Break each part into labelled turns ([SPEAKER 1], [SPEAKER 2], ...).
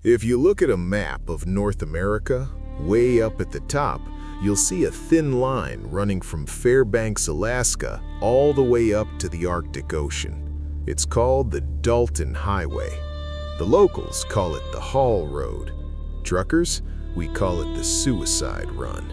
[SPEAKER 1] If you look at a map of North America, way up at the top, you'll see a thin line running from Fairbanks, Alaska, all the way up to the Arctic Ocean. It's called the Dalton Highway. The locals call it the Haul Road. Truckers, we call it the Suicide Run.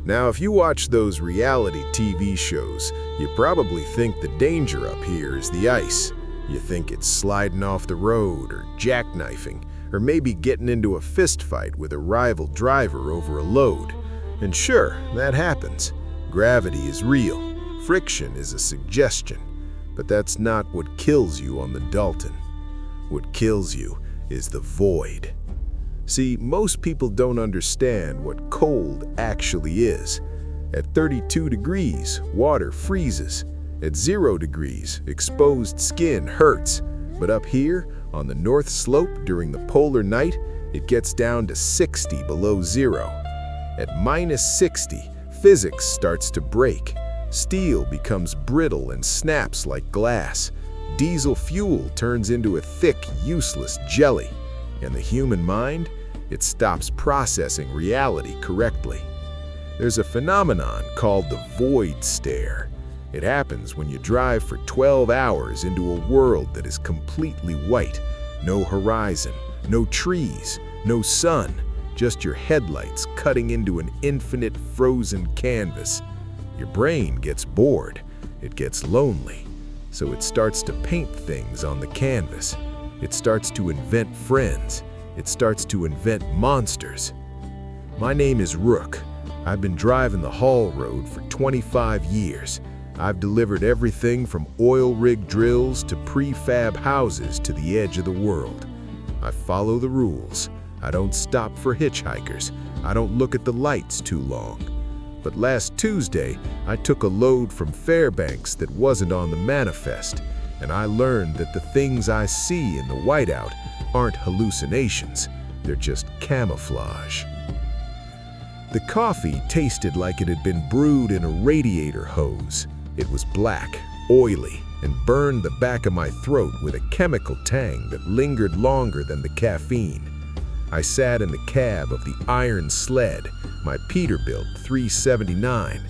[SPEAKER 1] Now, if you watch those reality TV shows, you probably think the danger up here is the ice. You think it's sliding off the road or jackknifing, or maybe getting into a fist fight with a rival driver over a load. And sure, that happens. Gravity is real. Friction is a suggestion. But that's not what kills you on the Dalton. What kills you is the void. See, most people don't understand what cold actually is. At 32 degrees, water freezes. At 0 degrees, exposed skin hurts. But up here, on the North Slope during the polar night, it gets down to 60 below zero. At -60, physics starts to break. Steel becomes brittle and snaps like glass. Diesel fuel turns into a thick, useless jelly. And the human mind, it stops processing reality correctly. There's a phenomenon called the void stare. It happens when you drive for 12 hours into a world that is completely white. No horizon, no trees, no sun, just your headlights cutting into an infinite frozen canvas. Your brain gets bored, it gets lonely, so it starts to paint things on the canvas. It starts to invent friends. It starts to invent monsters. My name is Rook. I've been driving the Haul Road for 25 years. I've delivered everything from oil rig drills to prefab houses to the edge of the world. I follow the rules. I don't stop for hitchhikers. I don't look at the lights too long. But last Tuesday, I took a load from Fairbanks that wasn't on the manifest, and I learned that the things I see in the whiteout aren't hallucinations. They're just camouflage. The coffee tasted like it had been brewed in a radiator hose. It was black, oily, and burned the back of my throat with a chemical tang that lingered longer than the caffeine. I sat in the cab of the Iron Sled, my Peterbilt 379.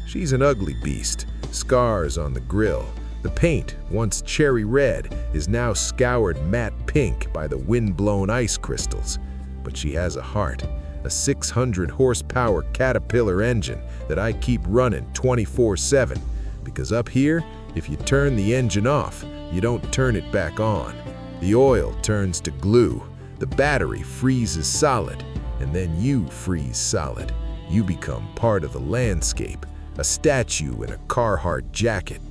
[SPEAKER 1] She's an ugly beast, scars on the grille. The paint, once cherry red, is now scoured matte pink by the wind-blown ice crystals. But she has a heart, a 600 horsepower Caterpillar engine that I keep running 24/7. Because up here, if you turn the engine off, you don't turn it back on. The oil turns to glue, the battery freezes solid, and then you freeze solid. You become part of the landscape, a statue in a Carhartt jacket.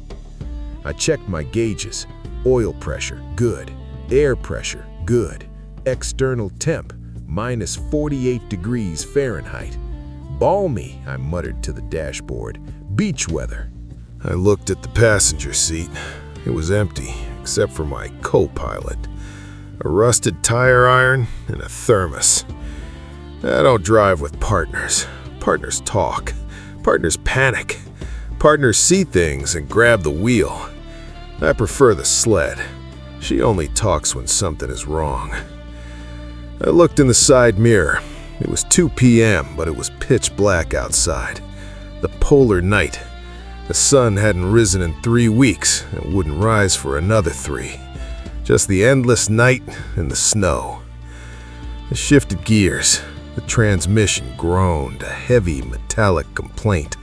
[SPEAKER 1] I checked my gauges. Oil pressure, good. Air pressure, good. External temp, -48 degrees Fahrenheit. Balmy, I muttered to the dashboard. Beach weather. I looked at the passenger seat. It was empty, except for my co-pilot. A rusted tire iron and a thermos. I don't drive with partners. Partners talk. Partners panic. Partners see things and grab the wheel. I prefer the sled. She only talks when something is wrong. I looked in the side mirror. It was 2 p.m., but it was pitch black outside. The polar night. The sun hadn't risen in 3 weeks and wouldn't rise for another 3. Just the endless night and the snow. I shifted gears. The transmission groaned, a heavy metallic complaint.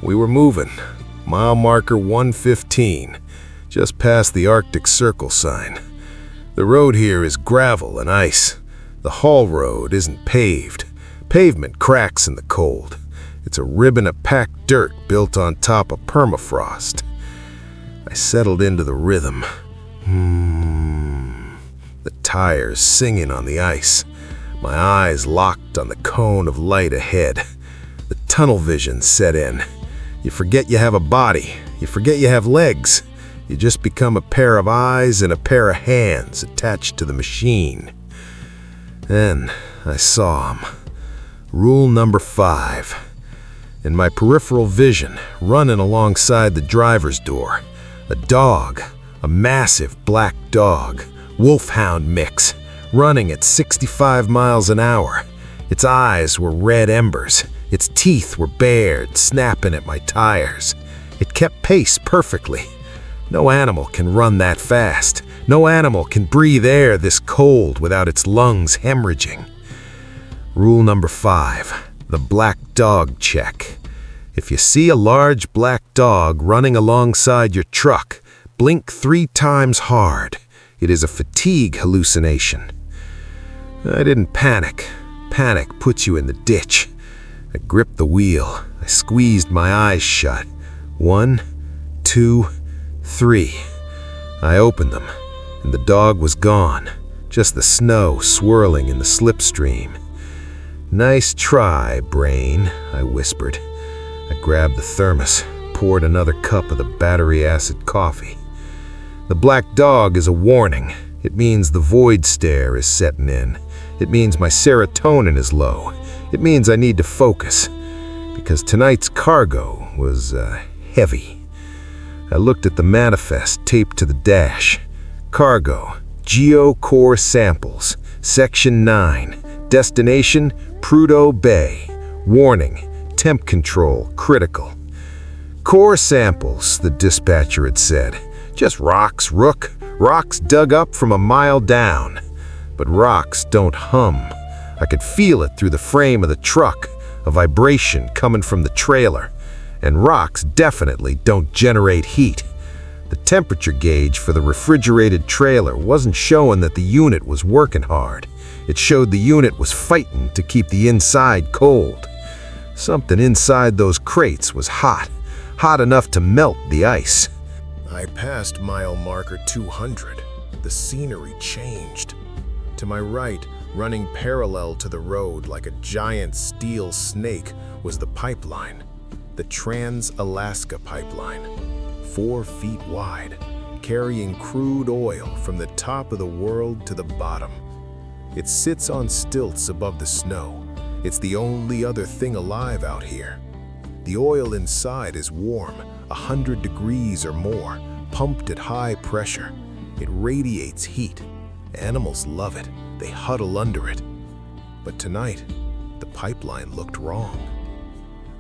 [SPEAKER 1] We were moving. Mile marker 115, just past the Arctic Circle sign. The road here is gravel and ice. The Haul Road isn't paved. Pavement cracks in the cold. It's a ribbon of packed dirt built on top of permafrost. I settled into the rhythm. The tires singing on the ice. My eyes locked on the cone of light ahead. The tunnel vision set in. You forget you have a body. You forget you have legs. You just become a pair of eyes and a pair of hands attached to the machine. Then I saw him. Rule number 5. In my peripheral vision, running alongside the driver's door, a dog, a massive black dog, wolfhound mix,
[SPEAKER 2] running at 65 miles an hour. Its eyes were red embers. Its teeth were bared, snapping at my tires. It kept pace perfectly. No animal can run that fast. No animal can breathe air this cold without its lungs hemorrhaging. Rule number 5, the black dog check. If you see a large black dog running alongside your truck, blink 3 times hard. It is a fatigue hallucination. I didn't panic. Panic puts you in the ditch. I gripped the wheel. I squeezed my eyes shut. 1, 2, 3. I opened them, and the dog was gone. Just the snow swirling in the slipstream. "Nice try, brain," I whispered. I grabbed the thermos, poured another cup of the battery acid coffee. The black dog is a warning. It means the void stare is setting in. It means my serotonin is low. It means I need to focus, because tonight's cargo was heavy. I looked at the manifest taped to the dash. Cargo, Geo-Core Samples, Section 9, Destination, Prudhoe Bay. Warning, temp control, critical. "Core samples," the dispatcher had said. "Just rocks, Rook. Rocks dug up from a mile down." But rocks don't hum. I could feel it through the frame of the truck, a vibration coming from the trailer. And rocks definitely don't generate heat. The temperature gauge for the refrigerated trailer wasn't showing that the unit was working hard. It showed the unit was fighting to keep the inside cold. Something inside those crates was hot, hot enough to melt the ice. I passed mile marker 200. The scenery changed. To my right, running parallel to the road like a giant steel snake, was the pipeline. The Trans-Alaska Pipeline, 4 feet wide, carrying crude oil from the top of the world to the bottom. It sits on stilts above the snow. It's the only other thing alive out here. The oil inside is warm, 100 degrees or more, pumped at high pressure. It radiates heat. Animals love it. They huddle under it. But tonight, the pipeline looked wrong.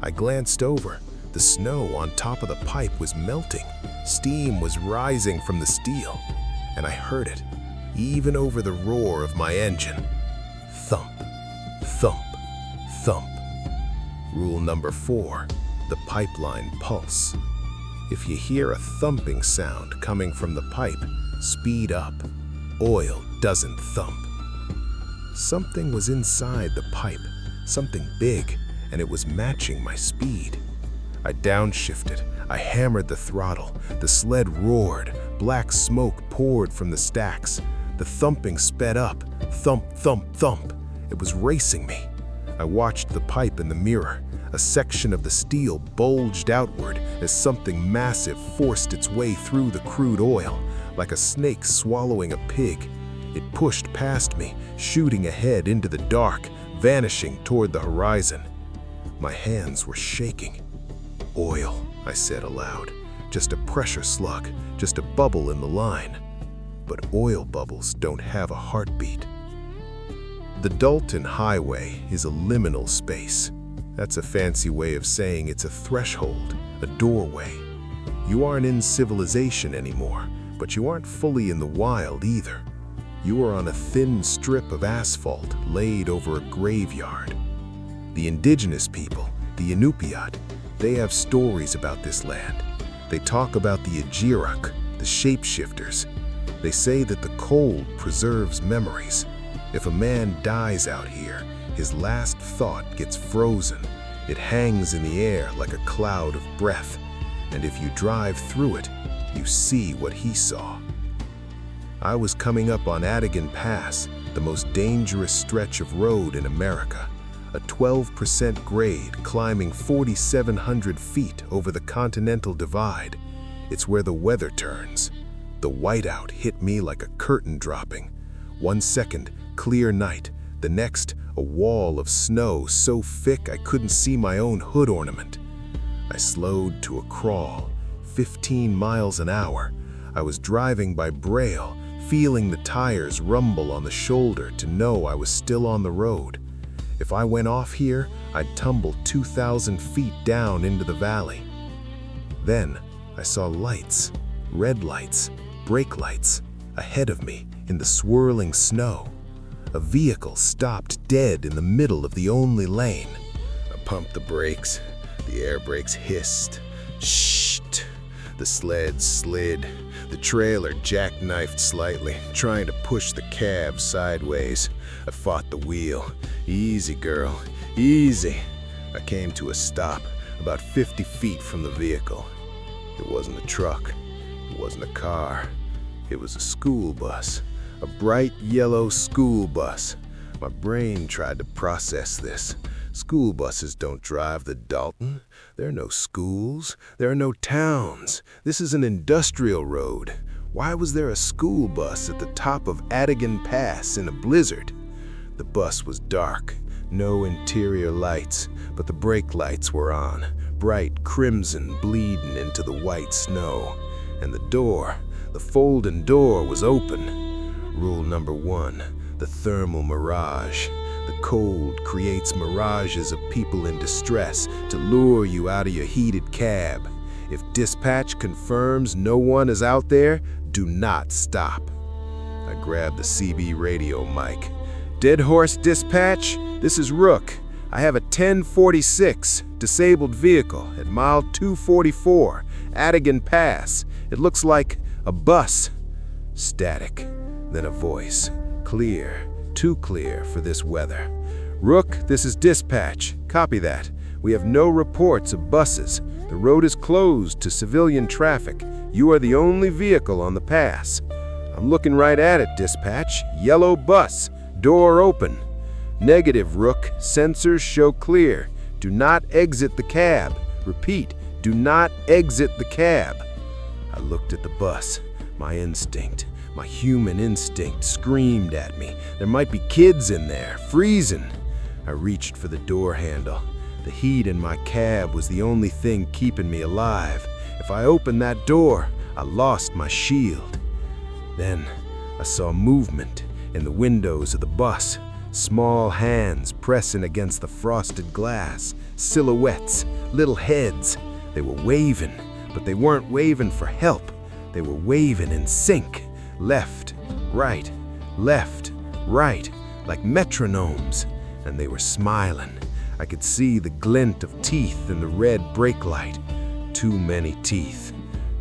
[SPEAKER 2] I glanced over. The snow on top of the pipe was melting. Steam was rising from the steel. And I heard it, even over the roar of my engine. Thump, thump, thump. Rule number 4, the pipeline pulse. If you hear a thumping sound coming from the pipe, speed up. Oil doesn't thump. Something was inside the pipe, something big, and it was matching my speed. I downshifted. I hammered the throttle. The sled roared. Black smoke poured from the stacks. The thumping sped up. Thump, thump, thump. It was racing me. I watched the pipe in the mirror. A section of the steel bulged outward as something massive forced its way through the crude oil, like a snake swallowing a pig. It pushed past me, shooting ahead into the dark, vanishing toward the horizon. My hands were shaking. "Oil," I said aloud. "Just a pressure slug, just a bubble in the line." But oil bubbles don't have a heartbeat. The Dalton Highway is a liminal space. That's a fancy way of saying it's a threshold, a doorway. You aren't in civilization anymore, but you aren't fully in the wild either. You are on a thin strip of asphalt laid over a graveyard. The indigenous people, the Inupiat, they have stories about this land. They talk about the Ajiruk, the shapeshifters. They say that the cold preserves memories. If a man dies out here, his last thought gets frozen. It hangs in the air like a cloud of breath. And if you drive through it, you see what he saw. I was coming up on Adigan Pass, the most dangerous stretch of road in America. A 12% grade climbing 4,700 feet over the Continental Divide. It's where the weather turns. The whiteout hit me like a curtain dropping. 1 second, clear night. The next, a wall of snow so thick I couldn't see my own hood ornament. I slowed to a crawl, 15 miles an hour. I was driving by Braille,
[SPEAKER 1] feeling the tires rumble on the shoulder to know I was still on the road. If I went off here, I'd tumble 2,000 feet down into the valley. Then I saw lights, red lights, brake lights, ahead of me in the swirling snow. A vehicle stopped dead in the middle of the only lane. I pumped the brakes. The air brakes hissed. Shh! The sled slid. The trailer jackknifed slightly, trying to push the cab sideways. I fought the wheel. Easy, girl, easy. I came to a stop about 50 feet from the vehicle. It wasn't a truck. It wasn't a car. It was a school bus. A bright yellow school bus. My brain tried to process this. School buses don't drive the Dalton. There are no schools. There are no towns. This is an industrial road. Why was there a school bus at the top of Adigan Pass in a blizzard? The bus was dark. No interior lights, but the brake lights were on, bright crimson bleeding into the white snow. And the door, the folding door, was open. Rule number 1, the thermal mirage. The cold creates mirages of people in distress to lure you out of your heated cab. If dispatch confirms no one is out there, do not stop. I grabbed the CB radio mic. Dead Horse Dispatch, this is Rook. I have a 1046 disabled vehicle at mile 244, Adigan Pass. It looks like a bus. Static, then a voice. Clear, too clear for this weather. Rook, this is dispatch. Copy that. We have no reports of buses. The road is closed to civilian traffic. You are the only vehicle on the pass. I'm looking right at it, dispatch. Yellow bus. Door open. Negative, Rook. Sensors show clear. Do not exit the cab. Repeat, do not exit the cab. I looked at the bus. My instinct, my human instinct screamed at me. There might be kids in there, freezing. I reached for the door handle. The heat in my cab was the only thing keeping me alive. If I opened that door, I lost my shield. Then I saw movement in the windows of the bus. Small hands pressing against the frosted glass. Silhouettes, little heads. They were waving, but they weren't waving for help. They were waving in sync. Left, right, like metronomes. And they were smiling. I could see the glint of teeth in the red brake light. Too many teeth.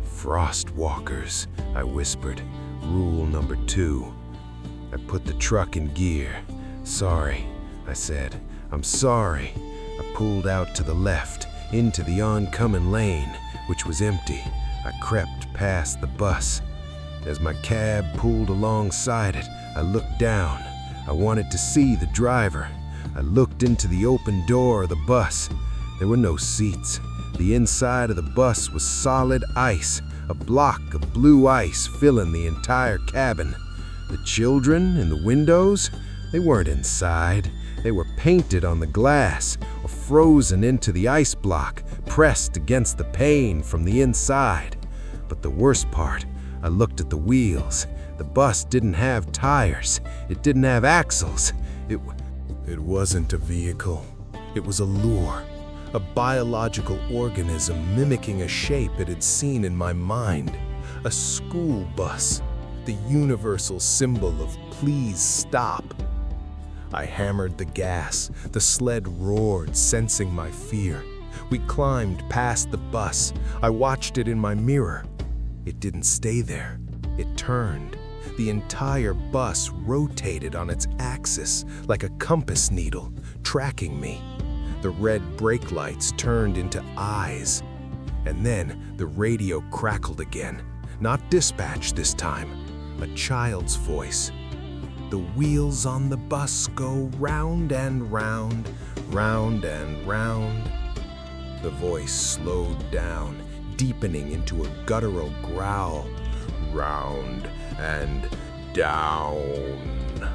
[SPEAKER 1] Frost walkers, I whispered. Rule number 2. I put the truck in gear. Sorry, I said. I'm sorry. I pulled out to the left, into the oncoming lane, which was empty. I crept past the bus. As my cab pulled alongside it, I looked down. I wanted to see the driver. I looked into the open door of the bus. There were no seats. The inside of the bus was solid ice, a block of blue ice filling the entire cabin. The children in the windows, they weren't inside. They were painted on the glass or frozen into the ice block, pressed against the pane from the inside. But the worst part, I looked at the wheels. The bus didn't have tires. It didn't have axles. It wasn't a vehicle. It was a lure, a biological organism mimicking a shape it had seen in my mind. A school bus, the universal symbol of please stop. I hammered the gas. The sled roared, sensing my fear. We climbed past the bus. I watched it in my mirror. It didn't stay there. It turned. The entire bus rotated on its axis like a compass needle, tracking me. The red brake lights turned into eyes. And then the radio crackled again. Not dispatch this time. A child's voice. The wheels on the bus go round and round, round and round. The voice slowed down, deepening into a guttural growl. Round and down.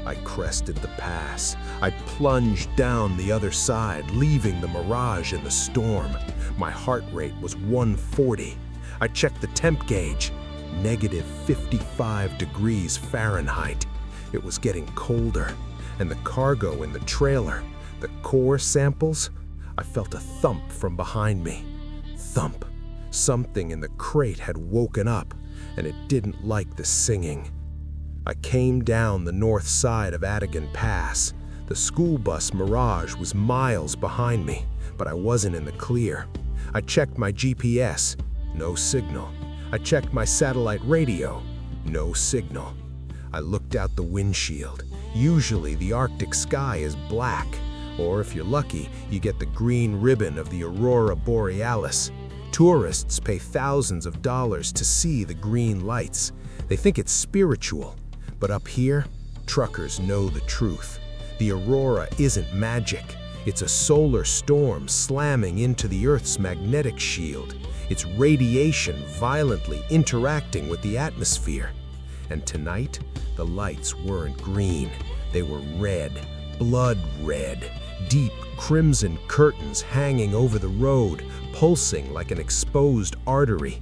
[SPEAKER 1] I crested the pass. I plunged down the other side, leaving the mirage in the storm. My heart rate was 140. I checked the temp gauge.
[SPEAKER 2] -55 degrees Fahrenheit. It was getting colder, and the cargo in the trailer, the core samples, I felt a thump from behind me. Thump. Something in the crate had woken up, and it didn't like the singing. I came down the north side of Adigan Pass. The school bus Mirage was miles behind me, but I wasn't in the clear. I checked my GPS. No signal. I checked my satellite radio. No signal. I looked out the windshield. Usually the Arctic sky is black, or if you're lucky, you get the green ribbon of the aurora borealis. Tourists pay thousands of dollars to see the green lights. They think it's spiritual. But up here, truckers know the truth. The aurora isn't magic. It's a solar storm slamming into the Earth's magnetic shield. It's radiation violently interacting with the atmosphere. And tonight, the lights weren't green. They were red, blood red. Deep crimson curtains hanging over the road, pulsing like an exposed artery.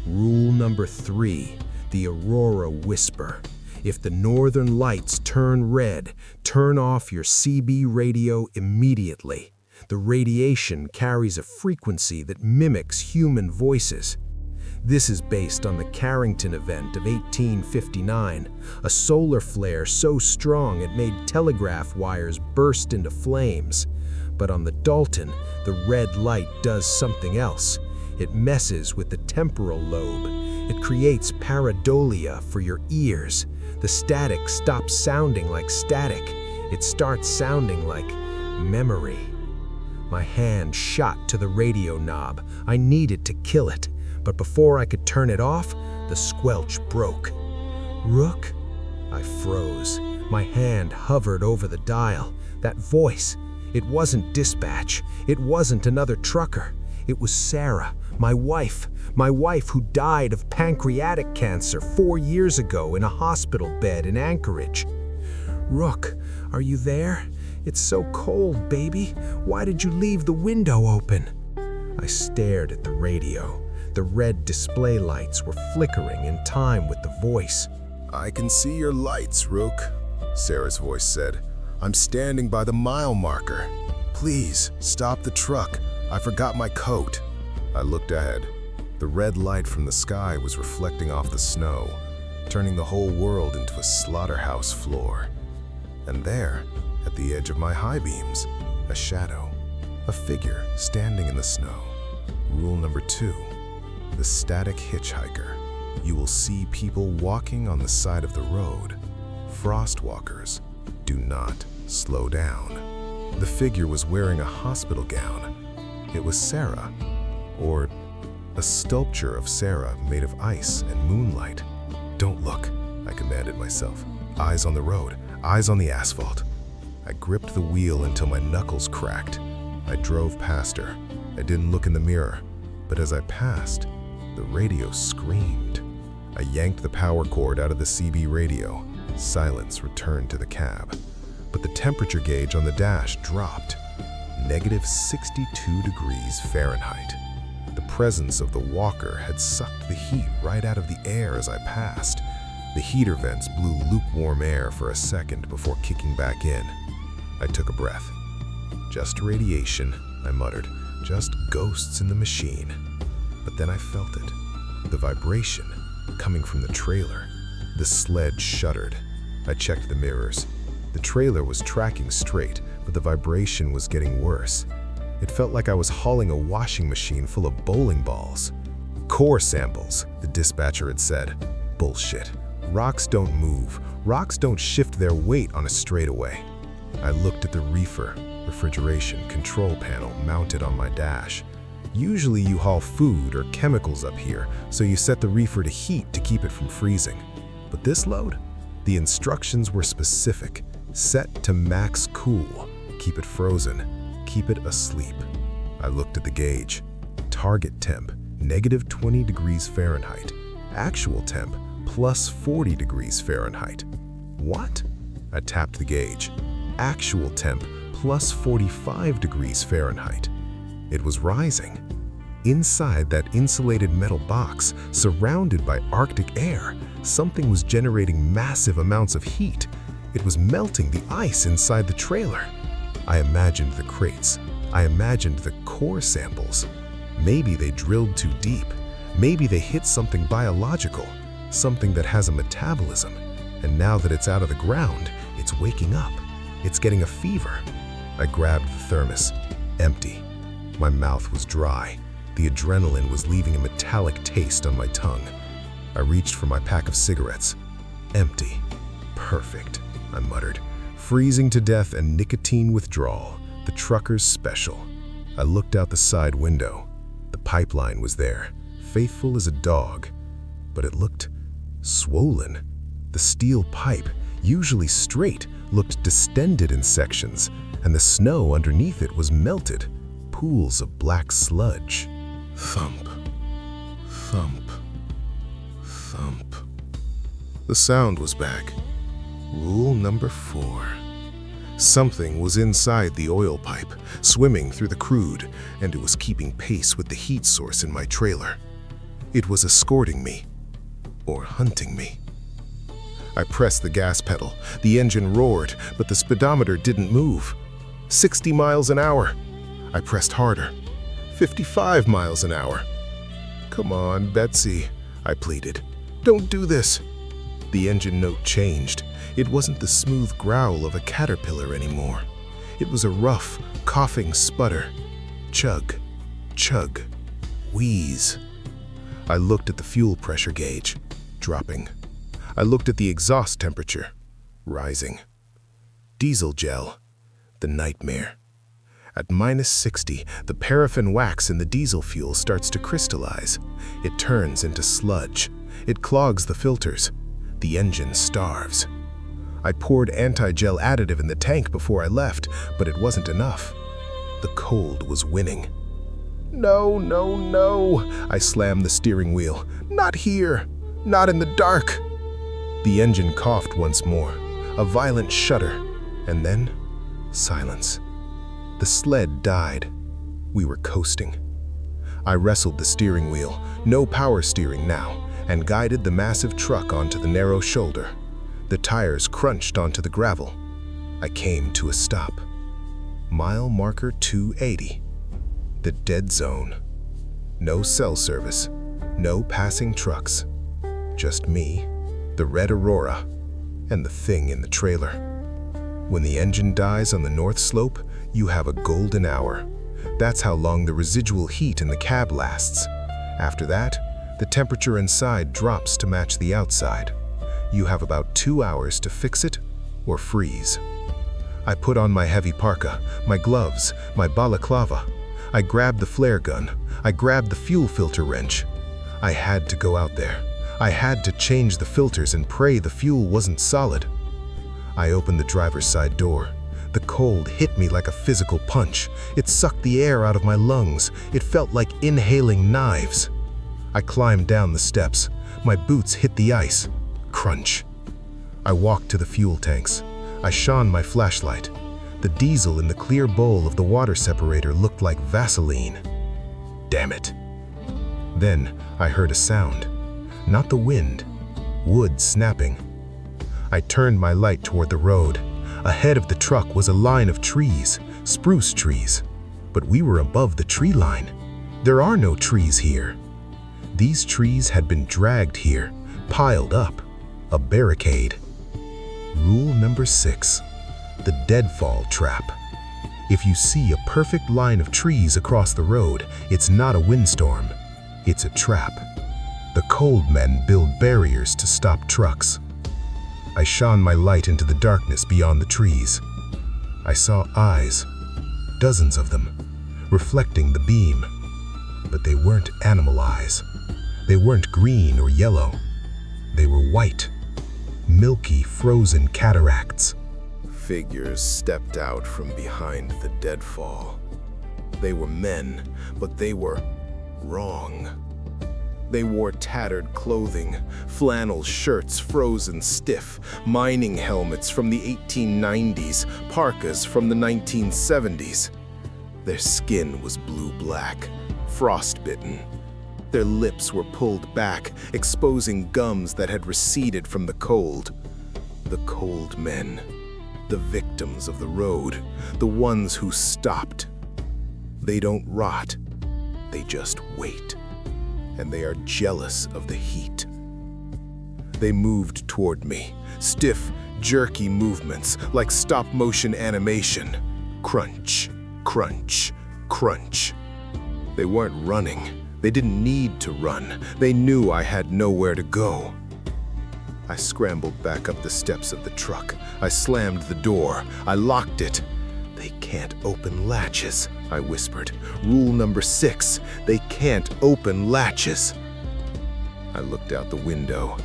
[SPEAKER 2] Rule number 3, the Aurora Whisper. If the northern lights turn red, turn off your CB radio immediately. The radiation carries a frequency that mimics human voices. This is based on the Carrington event of 1859, a solar flare so strong it made telegraph wires burst into flames. But on the Dalton, the red light does something else. It messes with the temporal lobe. It creates pareidolia for your ears. The static stops sounding like static. It starts sounding like memory. My hand shot to the radio knob. I needed to kill it. But before I could turn it off, the squelch broke. Rook? I froze. My hand hovered over the dial. That voice. It wasn't dispatch. It wasn't another trucker. It was Sarah, my wife who died of pancreatic cancer 4 years ago in a hospital bed in Anchorage. Rook, are you there? It's so cold, baby. Why did you leave the window open? I stared at the radio. The red display lights were flickering in time with the voice.
[SPEAKER 1] "I can see your lights, Rook," Sarah's voice said. "I'm standing by the mile marker. Please, stop the truck. I forgot my coat." I looked ahead. The red light from the sky was reflecting off the snow, turning the whole world into a slaughterhouse floor. And there, at the edge of my high beams, a shadow, a figure standing in the snow. Rule number 2, the static hitchhiker. You will see people walking on the side of the road. Frost walkers. Do not slow down. The figure was wearing a hospital gown. It was Sarah, or a sculpture of Sarah made of ice and moonlight. "Don't look," I commanded myself. Eyes on the road, eyes on the asphalt. I gripped the wheel until my knuckles cracked. I drove past her. I didn't look in the mirror, but as I passed, the radio screamed. I yanked the power cord out of the CB radio. Silence returned to the cab. But the temperature gauge on the dash dropped. -62 degrees Fahrenheit. The presence of the walker had sucked the heat right out of the air as I passed. The heater vents blew lukewarm air for a second before kicking back in. I took a breath. "Just radiation," I muttered. "Just ghosts in the machine." But then I felt it. The vibration coming from the trailer. The sled shuddered. I checked the mirrors. The trailer was tracking straight, but the vibration was getting worse. It felt like I was hauling a washing machine full of bowling balls. "Core samples," the dispatcher had said. Bullshit. Rocks don't move. Rocks don't shift their weight on a straightaway. I looked at the reefer, refrigeration control panel mounted on my dash. Usually you haul food or chemicals up here, so you set the reefer to heat to keep it from freezing. But this load? The instructions were specific. Set to max cool. Keep it frozen. Keep it asleep. I looked at the gauge. Target temp, -20 degrees Fahrenheit. Actual temp, +40 degrees Fahrenheit. What? I tapped the gauge. Actual temp, +45 degrees Fahrenheit. It was rising.
[SPEAKER 2] Inside that insulated metal box, surrounded by Arctic air, something was generating massive amounts of heat. It was melting the ice inside the trailer. I imagined the crates. I imagined the core samples. Maybe they drilled too deep. Maybe they hit something biological, something that has a metabolism. And now that it's out of the ground, it's waking up. It's getting a fever. I grabbed the thermos. Empty. My mouth was dry. The adrenaline was leaving a metallic taste on my tongue. I reached for my pack of cigarettes. Empty. Perfect, I muttered. Freezing to death and nicotine withdrawal. The trucker's special. I looked out the side window. The pipeline was there, faithful as a dog. But it looked swollen. The steel pipe, usually straight, looked distended in sections, and the snow underneath it was melted. Pools of black sludge. Thump, thump, thump. The sound was back. Rule number 4. Something was inside the oil pipe, swimming through the crude, and it was keeping pace with the heat source in my trailer. It was escorting me, or hunting me. I pressed the gas pedal. The engine roared, but the speedometer didn't move. 60 miles an hour. I pressed harder. 55 miles an hour. Come on, Betsy, I pleaded. Don't do this. The engine note changed. It wasn't the smooth growl of a caterpillar anymore. It was a rough, coughing sputter. Chug, chug, wheeze. I looked at the fuel pressure gauge, dropping. I looked at the exhaust temperature, rising. Diesel gel, the nightmare. At -60, the paraffin wax in the diesel fuel starts to crystallize. It turns into sludge. It clogs the filters. The engine starves. I poured anti-gel additive in the tank before I left, but it wasn't enough. The cold was winning. No, no, no, I slammed the steering wheel. Not here. Not in the dark. The engine coughed once more, a violent shudder, and then silence. The sled died. We were coasting. I wrestled the steering wheel, no power steering now, and guided the massive truck onto the narrow shoulder. The tires crunched onto the gravel. I came to a stop. Mile marker 280. The dead zone. No cell service. No passing trucks. Just me, the red Aurora, and the thing in the trailer. When the engine dies on the north slope, you have a golden hour. That's how long the residual heat in the cab lasts. After that, the temperature inside drops to match the outside. You have about 2 hours to fix it or freeze. I put on my heavy parka, my gloves, my balaclava. I grabbed the flare gun. I grabbed the fuel filter wrench. I had to go out there. I had to change the filters and pray the fuel wasn't solid. I opened the driver's side door. The cold hit me like a physical punch. It sucked the air out of my lungs. It felt like inhaling knives. I climbed down the steps. My boots hit the ice. Crunch. I walked to the fuel tanks. I shone my flashlight. The diesel in the clear bowl of the water separator looked like Vaseline. Damn it. Then I heard a sound. Not the wind. Wood snapping. I turned my light toward the road. Ahead of the truck was a line of trees, spruce trees. But we were above the tree line. There are no trees here. These trees had been dragged here, piled up. A barricade. Rule number 6. The deadfall trap. If you see a perfect line of trees across the road, it's not a windstorm. It's a trap. The cold men build barriers to stop trucks. I shone my light into the darkness beyond the trees. I saw eyes, dozens of them, reflecting the beam. But they weren't animal eyes. They weren't green or yellow. They were white, milky, frozen cataracts.
[SPEAKER 1] Figures stepped out from behind the deadfall. They were men, but they were wrong. They wore tattered clothing, flannel shirts frozen stiff, mining helmets from the 1890s, parkas from the 1970s. Their skin was blue-black, frostbitten. Their lips were pulled back, exposing gums that had receded from the cold. The cold men, the victims of the road, the ones who stopped. They don't rot, they just wait. And they are jealous of the heat. They moved toward me, stiff, jerky movements like stop-motion animation. Crunch, crunch, crunch. They weren't running. They didn't need to run. They knew I had nowhere to go. I scrambled back up the steps of the truck. I slammed the door. I locked it. "They can't open latches," I whispered. "Rule number 6, they can't open latches." I looked out the window.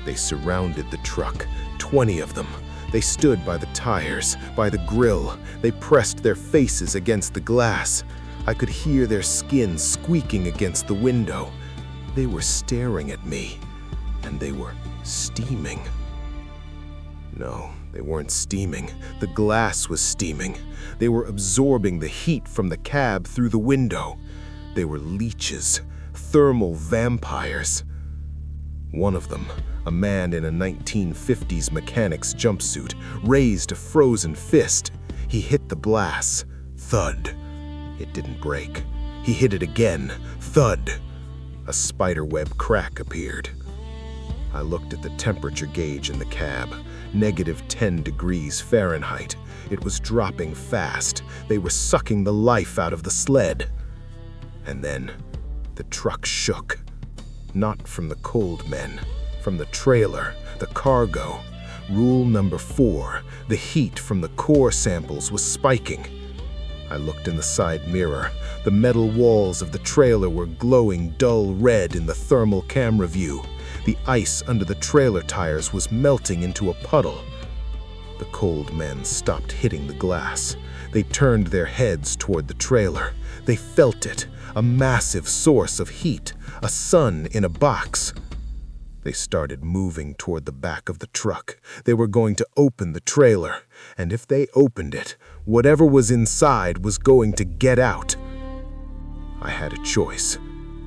[SPEAKER 1] They surrounded the truck, 20 of them. They stood by the tires, by the grill. They pressed their faces against the glass. I could hear their skin squeaking against the window. They were staring at me, and they were steaming. No, they weren't steaming. The glass was steaming. They were absorbing the heat from the cab through the window. They were leeches, thermal vampires. One of them, a man in a 1950s mechanic's jumpsuit, raised a frozen fist. He hit the glass. Thud. It didn't break. He hit it again. Thud. A spiderweb crack appeared. I looked at the temperature gauge in the cab. -10 degrees Fahrenheit. It was dropping fast. They were sucking the life out of the sled. And then the truck shook. Not from the cold men, from the trailer, the cargo. Rule number 4, the heat from the core samples was spiking. I looked in the side mirror. The metal walls of the trailer were glowing dull red in the thermal camera view. The ice under the trailer tires was melting into a puddle. The cold men stopped hitting the glass. They turned their heads toward the trailer. They felt it, a massive source of heat, a sun in a box. They started moving toward the back of the truck. They were going to open the trailer, and if they opened it, whatever was inside was going to get out. I had a choice.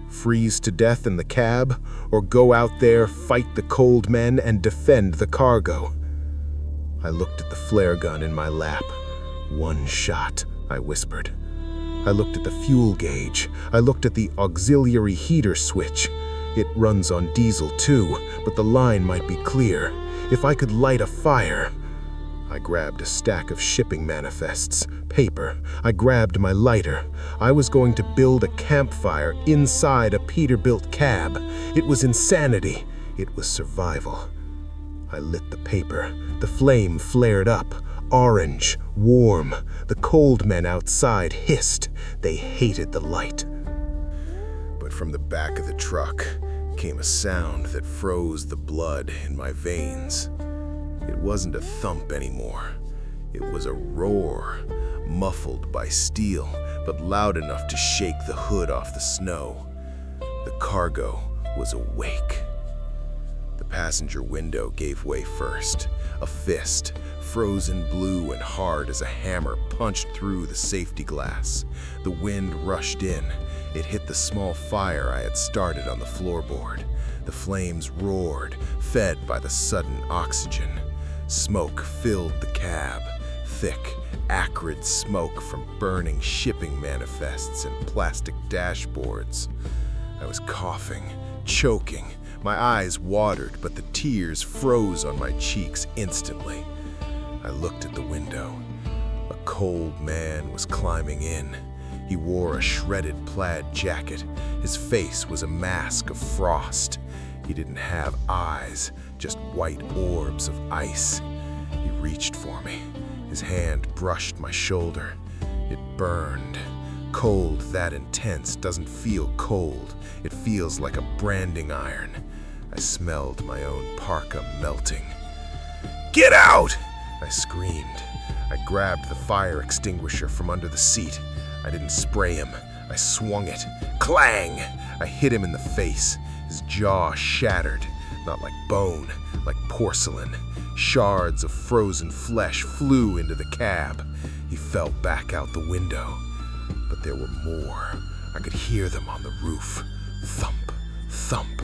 [SPEAKER 1] Freeze to death in the cab, or go out there, fight the cold men, and defend the cargo. I looked at the flare gun in my lap. "One shot," I whispered. I looked at the fuel gauge. I looked at the auxiliary heater switch. It runs on diesel too, but the line might be clear. If I could light a fire. I grabbed a stack of shipping manifests, paper. I grabbed my lighter. I was going to build a campfire inside a Peterbilt cab. It was insanity. It was survival. I lit the paper. The flame flared up. Orange, warm. The cold men outside hissed. They hated the light. But from the back of the truck came a sound that froze the blood in my veins. It wasn't a thump anymore. It was a roar, muffled by steel, but loud enough to shake the hood off the snow. The cargo was awake. The passenger window gave way first. A fist, frozen blue and hard as a hammer, punched through the safety glass. The wind rushed in. It hit the small fire I had started on the floorboard. The flames roared, fed by the sudden oxygen. Smoke filled the cab, thick, acrid smoke from burning shipping manifests and plastic dashboards. I was coughing, choking. My eyes watered, but the tears froze on my cheeks instantly. I looked at the window. A cold man was climbing in. He wore a shredded plaid jacket. His face was a mask of frost. He didn't have eyes, just white orbs of ice. He reached for me. His hand brushed my shoulder. It burned. Cold that intense doesn't feel cold. It feels like a branding iron. I smelled my own parka melting. "Get out!" I screamed. I grabbed the fire extinguisher from under the seat. I didn't spray him. I swung it. Clang! I hit him in the face. His jaw shattered, not like bone, like porcelain. Shards of frozen flesh flew into the cab. He fell back out the window. But there were more. I
[SPEAKER 2] I could hear them on the roof. Thump, thump.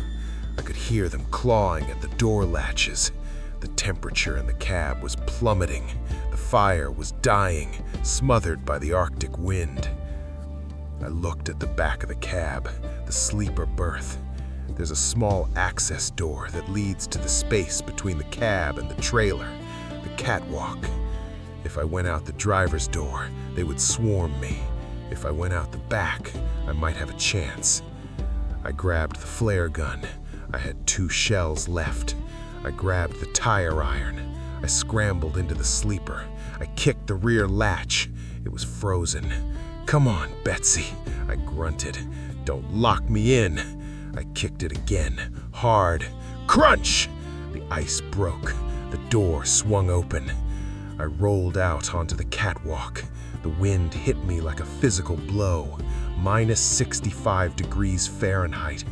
[SPEAKER 2] I could hear them clawing at the door latches. The temperature in the cab was plummeting. The fire was dying, smothered by the Arctic wind. I looked at the back of the cab, the sleeper berth. There's a small access door that leads to the space between the cab and the trailer, the catwalk. If I went out the driver's door, they would swarm me. If I went out the back, I might have a chance. I grabbed the flare gun. I had 2 shells left. I grabbed the tire iron. I scrambled into the sleeper. I kicked the rear latch. It was frozen. "Come on, Betsy," I grunted. "Don't lock me in." I kicked it again, hard. Crunch! The ice broke. The door swung open. I rolled out onto the catwalk. The wind hit me like a physical blow. -65 degrees Fahrenheit.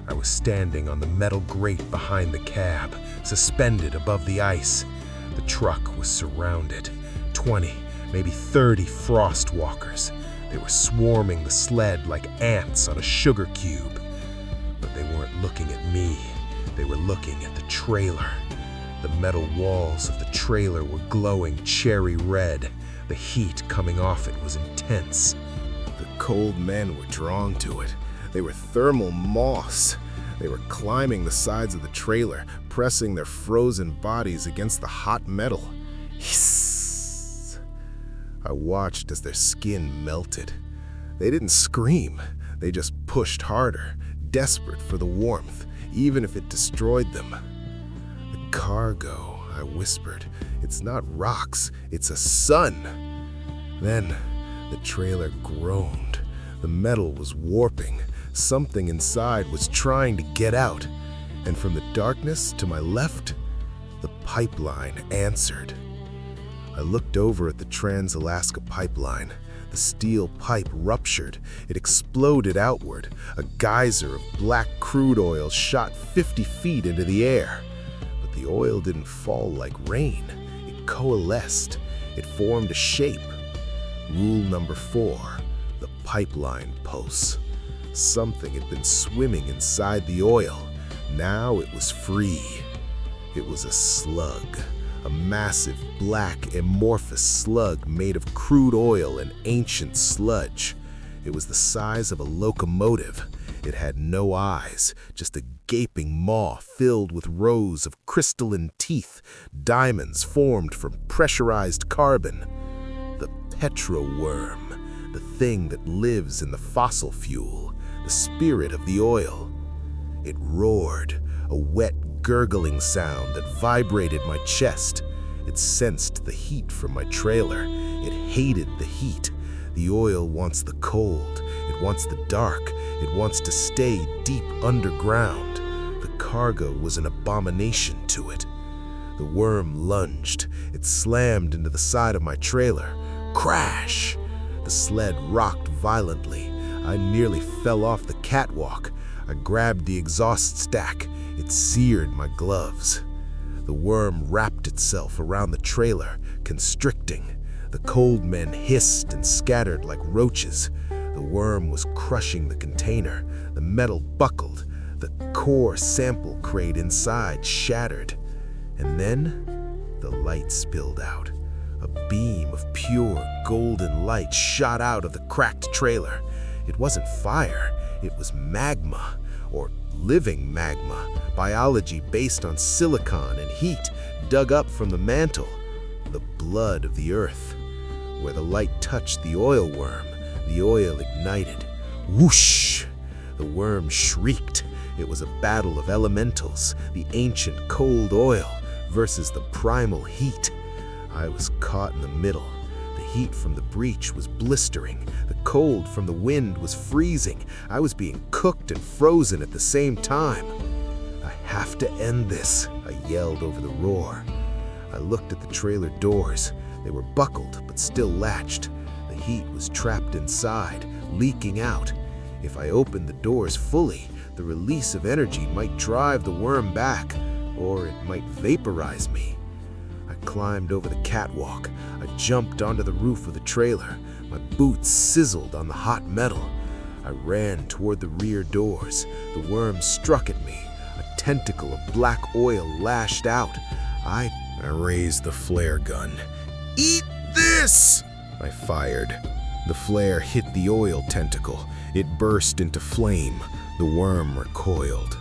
[SPEAKER 2] I was standing on the metal grate behind the cab, suspended above the ice. The truck was surrounded. 20, maybe 30 frost walkers. They were swarming the sled like ants on a sugar cube. But they weren't looking at me. They were looking at the trailer. The metal walls of the trailer were glowing cherry red. The heat coming off it was intense.
[SPEAKER 1] The cold men were drawn to it. They were thermal moths. They were climbing the sides of the trailer, pressing their frozen bodies against the hot metal. Hiss! I watched as their skin melted. They didn't scream. They just pushed harder, desperate for the warmth, even if it destroyed them. "The cargo," I whispered. "It's not rocks, it's a sun." Then the trailer groaned. The metal was warping. Something inside was trying to get out. And from the darkness to my left, the pipeline answered. I looked over at the Trans-Alaska pipeline. The steel pipe ruptured. It exploded outward. A geyser of black crude oil shot 50 feet into the air. But the oil didn't fall like rain. It coalesced. It formed a shape. Rule number 4, the pipeline pulse. Something had been swimming inside the oil. Now it was free. It was a slug. A massive, black, amorphous slug made of crude oil and ancient sludge. It was the size of a locomotive. It had no eyes, just a gaping maw filled with rows of crystalline teeth, diamonds formed from pressurized carbon. The petroworm, the thing that lives in the fossil fuel, the spirit of the oil. It roared, a wet, gurgling sound that vibrated my chest. It sensed the heat from my trailer. It hated the heat. The oil wants the cold. It wants the dark. It wants to stay deep underground. The cargo was an abomination to it. The worm lunged. It slammed into the side of my trailer. Crash! The sled rocked violently. I nearly fell off the catwalk. I grabbed the exhaust stack. It seared my gloves. The worm wrapped itself around the trailer, constricting. The cold men hissed and scattered like roaches. The worm was crushing the container. The metal buckled. The core sample crate inside shattered. And then the light spilled out. A beam of pure golden light shot out of the cracked trailer. It wasn't fire, it was magma, or living magma, biology based on silicon and heat dug up from the mantle, the blood of the earth. Where the light touched the oil worm, the oil ignited. Whoosh! The worm shrieked. It was a battle of elementals, the ancient cold oil versus the primal heat. I was caught in the middle. The heat from the breach was blistering. The cold from the wind was freezing. I was being cooked and frozen at the same time. "I have to end this," I yelled over the roar. I looked at the trailer doors. They were buckled but still latched. The heat was trapped inside, leaking out. If I opened the doors fully, the release of energy might drive the worm back, or it might vaporize me. I climbed over the catwalk. I jumped onto the roof of the trailer. My boots sizzled on the hot metal.
[SPEAKER 2] I ran toward the rear doors. The worm struck at me. A tentacle of black oil lashed out. I raised the flare gun. "Eat this!" I fired. The flare hit the oil tentacle. It burst into flame. The worm recoiled.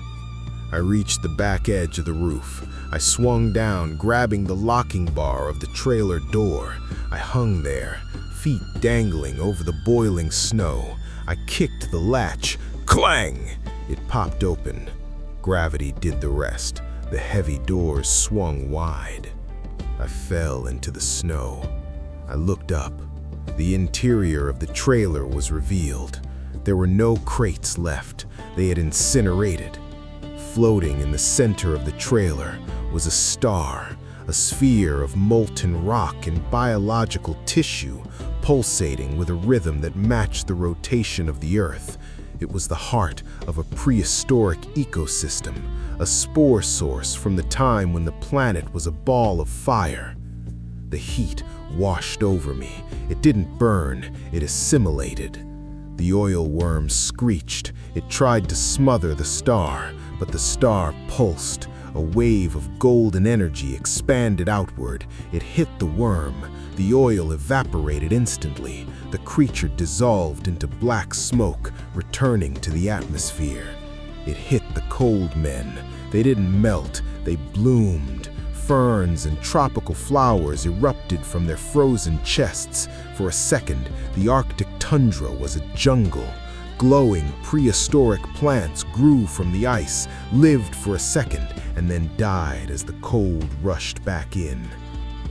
[SPEAKER 2] I reached the back edge of the roof. I swung down, grabbing the locking bar of the trailer door. I hung there, feet dangling over the boiling snow. I kicked the latch. Clang! It popped open. Gravity did the rest. The heavy doors swung wide. I fell into the snow. I looked up. The interior of the trailer was revealed. There were no crates left. They had incinerated. Floating in the center of the trailer was a star, a sphere of molten rock and biological tissue, pulsating with a rhythm that matched the rotation of the Earth. It was the heart of a prehistoric ecosystem, a spore source from the time when the planet was a ball of fire. The heat washed over me. It didn't burn, it assimilated. The oil worm screeched. It tried to smother the star, but the star pulsed. A wave of golden energy expanded outward. It hit the worm. The oil evaporated instantly. The creature dissolved into black smoke, returning to the atmosphere. It hit the cold men. They didn't melt, they bloomed. Ferns and tropical flowers erupted from their frozen chests. For a second, the Arctic tundra was a jungle. Glowing, prehistoric plants grew from the ice, lived for a second, and then died as the cold rushed back in.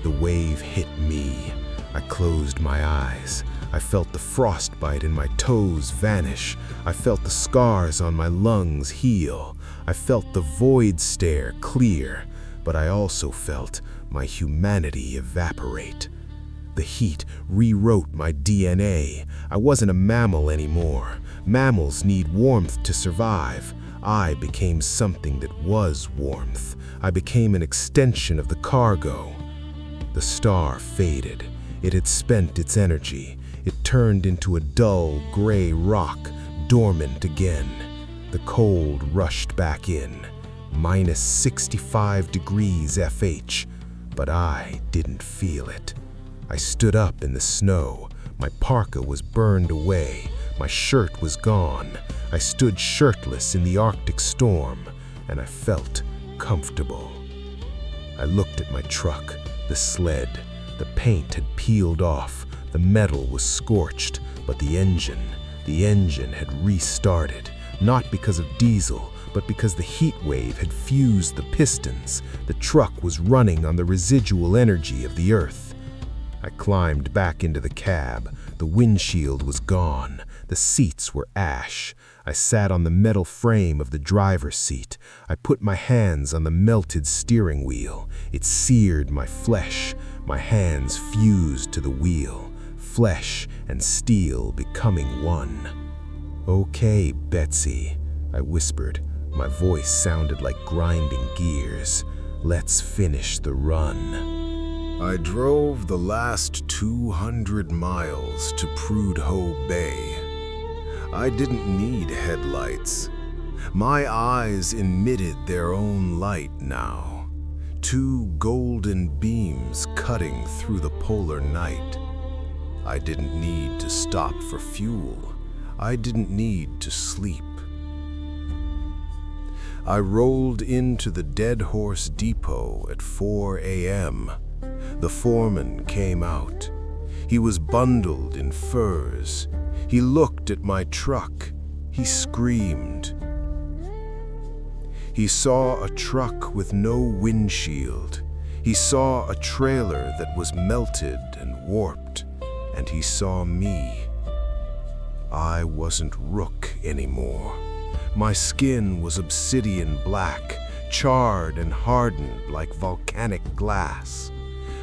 [SPEAKER 2] The wave hit me. I closed my eyes. I felt the frostbite in my toes vanish. I felt the scars on my lungs heal. I felt the void stare clear, but I also felt my humanity evaporate. The heat rewrote my DNA. I wasn't a mammal anymore. Mammals need warmth to survive. I became something that was warmth. I became an extension of the cargo. The star faded. It had spent its energy. It turned into a dull gray rock, dormant again. The cold rushed back in. Minus 65 degrees FH, but I didn't feel it. I stood up in the snow. My parka was burned away. My shirt was gone. I stood shirtless in the Arctic storm, and I felt comfortable. I looked at my truck, the sled. The paint had peeled off. The metal was scorched, but the engine had restarted, not because of diesel, but because the heat wave had fused the pistons. The truck was running on the residual energy of the Earth. I climbed back into the cab. The windshield was gone. The seats were ash. I sat on the metal frame of the driver's seat. I put my hands on the melted steering wheel. It seared my flesh. My hands fused to the wheel, flesh and steel becoming one. "Okay, Betsy," I whispered. My voice sounded like grinding gears. "Let's finish the run." I drove the last 200 miles to Prudhoe Bay. I didn't need headlights. My eyes emitted their own light now. 2 golden beams cutting through the polar night. I didn't need to stop for fuel. I didn't need to sleep. I rolled into the Dead Horse Depot at 4 a.m. The foreman came out. He was bundled in furs. He looked at my truck. He screamed. He saw a truck with no windshield. He saw a trailer that was melted and warped. And he saw me. I wasn't Rook anymore. My skin was obsidian black, charred and hardened like volcanic glass.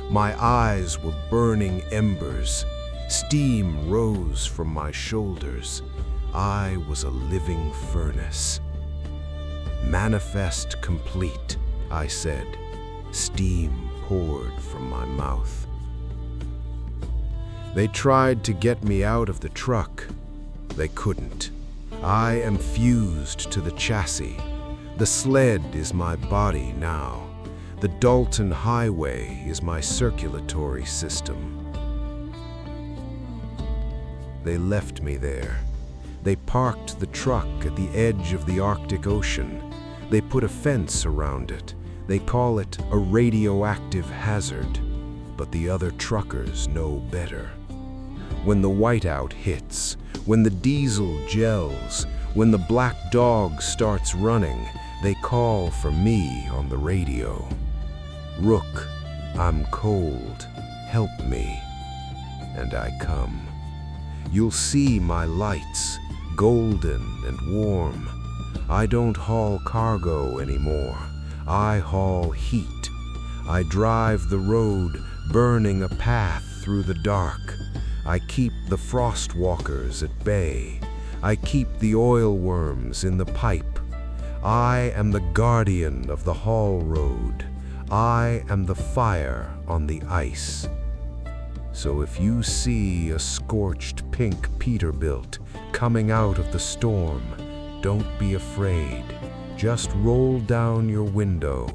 [SPEAKER 2] My eyes were burning embers. Steam rose from my shoulders. I was a living furnace. "Manifest complete," I said. Steam poured from my mouth. They tried to get me out of the truck. They couldn't. I am fused to the chassis. The sled is my body now. The Dalton Highway is my circulatory system. They left me there. They parked the truck at the edge of the Arctic Ocean. They put a fence around it. They call it a radioactive hazard. But the other truckers know better. When the whiteout hits, when the diesel gels, when the black dog starts running, they call for me on the radio. Rook, I'm cold. Help me. And I come. You'll see my lights, golden and warm. I don't haul cargo anymore. I haul heat. I drive the road, burning a path through the dark. I keep the frost walkers at bay. I keep the oil worms in the pipe. I am the guardian of the haul road. I am the fire on the ice. So if you see a scorched pink Peterbilt coming out of the storm, don't be afraid. Just roll down your window